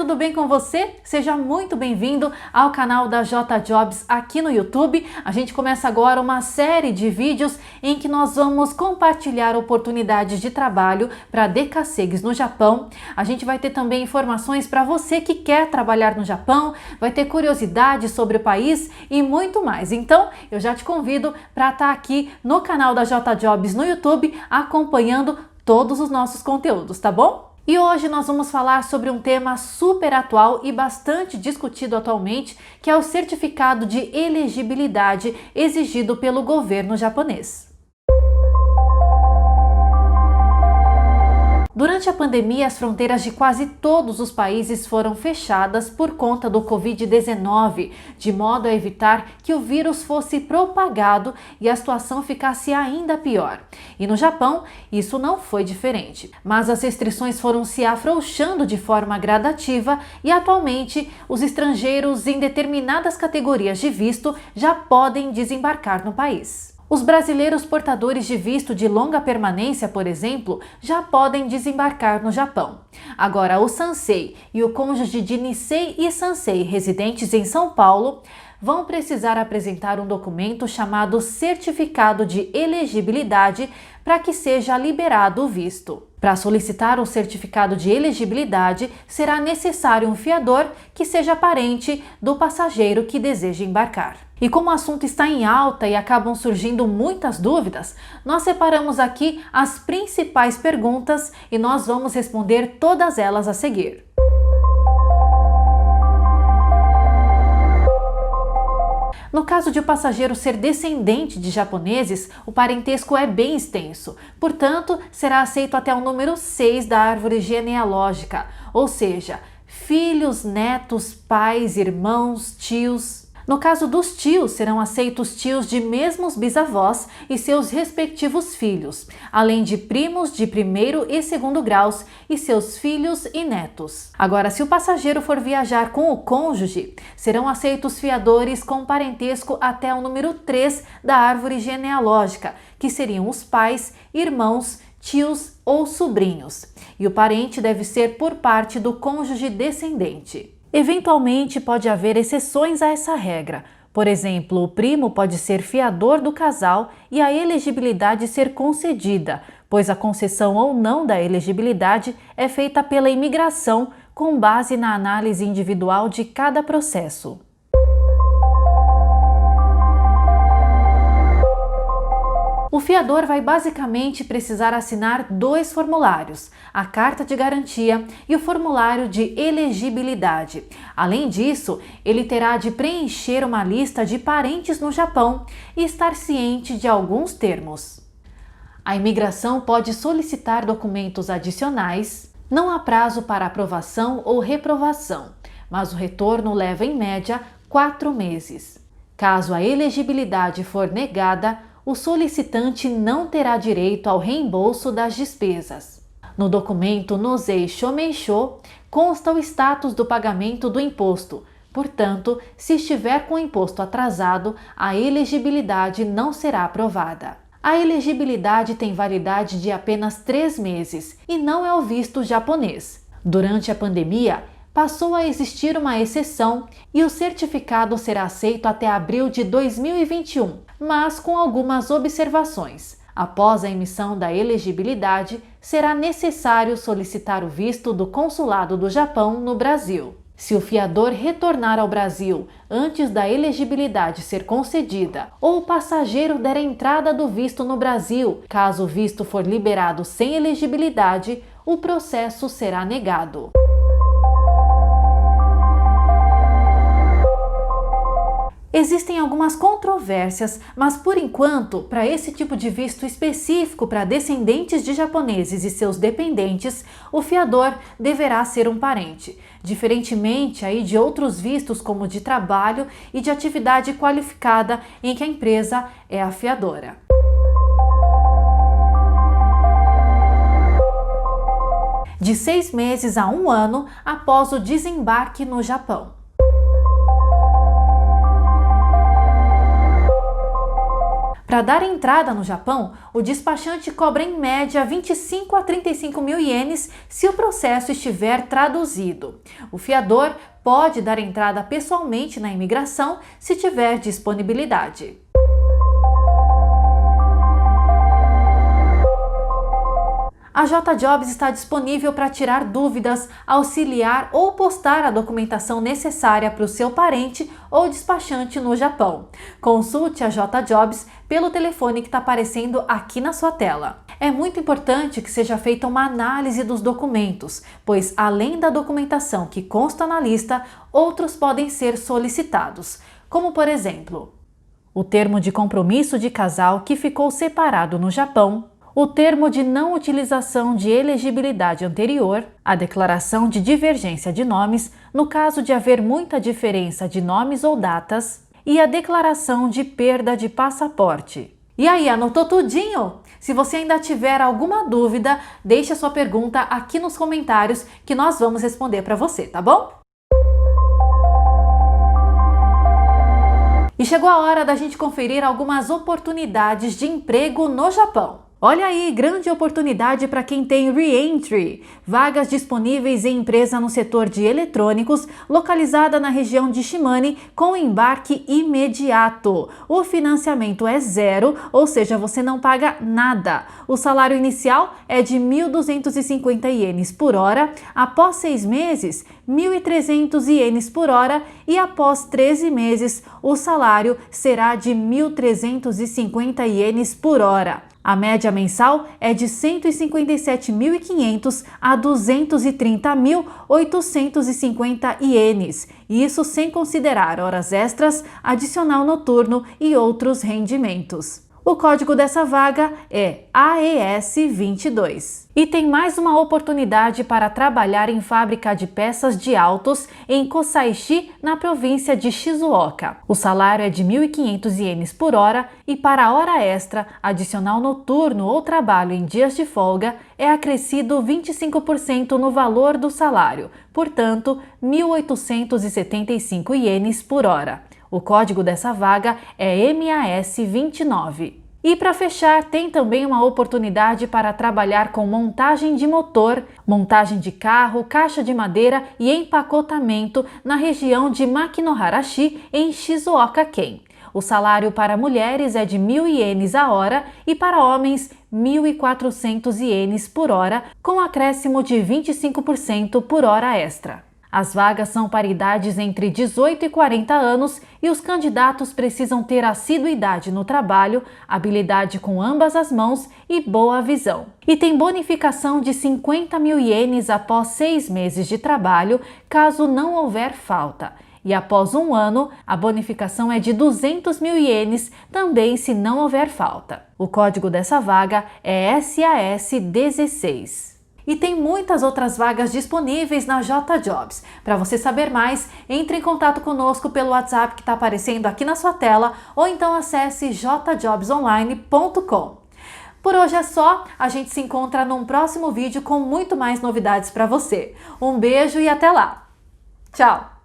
tudo bem com você? Seja muito bem-vindo ao canal da J Jobs aqui no YouTube. A gente começa agora uma série de vídeos em que nós vamos compartilhar oportunidades de trabalho para decassegues no Japão. A gente vai ter também informações para você que quer trabalhar no Japão, vai ter curiosidades sobre o país e muito mais. Então, eu já te convido para estar aqui no canal da J Jobs no YouTube acompanhando todos os nossos conteúdos, tá bom? E hoje nós vamos falar sobre um tema super atual e bastante discutido atualmente, que é o certificado de elegibilidade exigido pelo governo japonês. Durante a pandemia, as fronteiras de quase todos os países foram fechadas por conta do Covid-19, de modo a evitar que o vírus fosse propagado e a situação ficasse ainda pior. E no Japão, isso não foi diferente. Mas as restrições foram se afrouxando de forma gradativa e atualmente os estrangeiros em determinadas categorias de visto já podem desembarcar no país. Os brasileiros portadores de visto de longa permanência, por exemplo, já podem desembarcar no Japão. Agora, o Sansei e o cônjuge de Nisei e Sansei, residentes em São Paulo, vão precisar apresentar um documento chamado Certificado de Elegibilidade para que seja liberado o visto. Para solicitar o certificado de elegibilidade, será necessário um fiador que seja parente do passageiro que deseja embarcar. E como o assunto está em alta e acabam surgindo muitas dúvidas, nós separamos aqui as principais perguntas e nós vamos responder todas elas a seguir. No caso de o passageiro ser descendente de japoneses, o parentesco é bem extenso, portanto, será aceito até o número 6 da árvore genealógica, ou seja, filhos, netos, pais, irmãos, tios. No caso dos tios, serão aceitos tios de mesmos bisavós e seus respectivos filhos, além de primos de primeiro e segundo graus e seus filhos e netos. Agora, se o passageiro for viajar com o cônjuge, serão aceitos fiadores com parentesco até o número 3 da árvore genealógica, que seriam os pais, irmãos, tios ou sobrinhos. E o parente deve ser por parte do cônjuge descendente. Eventualmente, pode haver exceções a essa regra. Por exemplo, o primo pode ser fiador do casal e a elegibilidade ser concedida, pois a concessão ou não da elegibilidade é feita pela imigração com base na análise individual de cada processo. O fiador vai basicamente precisar assinar 2 formulários, a carta de garantia e o formulário de elegibilidade. Além disso, ele terá de preencher uma lista de parentes no Japão e estar ciente de alguns termos. A imigração pode solicitar documentos adicionais, não há prazo para aprovação ou reprovação, mas o retorno leva em média 4 meses. Caso a elegibilidade for negada, o solicitante não terá direito ao reembolso das despesas. No documento Nozei Shomeisho consta o status do pagamento do imposto. Portanto, se estiver com o imposto atrasado, a elegibilidade não será aprovada. A elegibilidade tem validade de apenas 3 meses e não é o visto japonês. Durante a pandemia, passou a existir uma exceção e o certificado será aceito até abril de 2021, mas com algumas observações. Após a emissão da elegibilidade, será necessário solicitar o visto do Consulado do Japão no Brasil. Se o fiador retornar ao Brasil antes da elegibilidade ser concedida ou o passageiro der entrada do visto no Brasil, caso o visto for liberado sem elegibilidade, o processo será negado. Existem algumas controvérsias, mas por enquanto, para esse tipo de visto específico para descendentes de japoneses e seus dependentes, o fiador deverá ser um parente, diferentemente aí de outros vistos como de trabalho e de atividade qualificada em que a empresa é a fiadora. De 6 meses a 1 ano após o desembarque no Japão. Para dar entrada no Japão, o despachante cobra em média 25 a 35 mil ienes se o processo estiver traduzido. O fiador pode dar entrada pessoalmente na imigração se tiver disponibilidade. A JJobs está disponível para tirar dúvidas, auxiliar ou postar a documentação necessária para o seu parente ou despachante no Japão. Consulte a JJobs pelo telefone que está aparecendo aqui na sua tela. É muito importante que seja feita uma análise dos documentos, pois além da documentação que consta na lista, outros podem ser solicitados, como por exemplo, o termo de compromisso de casal que ficou separado no Japão, o termo de não utilização de elegibilidade anterior, a declaração de divergência de nomes, no caso de haver muita diferença de nomes ou datas, e a declaração de perda de passaporte. E aí, anotou tudinho? Se você ainda tiver alguma dúvida, deixe a sua pergunta aqui nos comentários que nós vamos responder para você, tá bom? E chegou a hora da gente conferir algumas oportunidades de emprego no Japão. Olha aí, grande oportunidade para quem tem Re-Entry, vagas disponíveis em empresa no setor de eletrônicos, localizada na região de Shimane, com embarque imediato. O financiamento é zero, ou seja, você não paga nada. O salário inicial é de 1.250 ienes por hora, após 6 meses, 1.300 ienes por hora e após 13 meses, o salário será de 1.350 ienes por hora. A média mensal é de 157.500 a 230.850 ienes, isso sem considerar horas extras, adicional noturno e outros rendimentos. O código dessa vaga é AES22. E tem mais uma oportunidade para trabalhar em fábrica de peças de autos em Kosaishi, na província de Shizuoka. O salário é de 1.500 ienes por hora e para a hora extra, adicional noturno ou trabalho em dias de folga é acrescido 25% no valor do salário, portanto, 1.875 ienes por hora. O código dessa vaga é MAS29. E para fechar, tem também uma oportunidade para trabalhar com montagem de motor, montagem de carro, caixa de madeira e empacotamento na região de Makinoharashi, em Shizuoka-ken. O salário para mulheres é de 1.000 ienes a hora e para homens 1.400 ienes por hora, com acréscimo de 25% por hora extra. As vagas são para idades entre 18 e 40 anos e os candidatos precisam ter assiduidade no trabalho, habilidade com ambas as mãos e boa visão. E tem bonificação de 50.000 ienes após 6 meses de trabalho, caso não houver falta. E após 1 ano, a bonificação é de 200.000 ienes, também se não houver falta. O código dessa vaga é SAS16. E tem muitas outras vagas disponíveis na JJobs. Para você saber mais, entre em contato conosco pelo WhatsApp que está aparecendo aqui na sua tela ou então acesse jjobsonline.com. Por hoje é só, a gente se encontra num próximo vídeo com muito mais novidades para você. Um beijo e até lá! Tchau!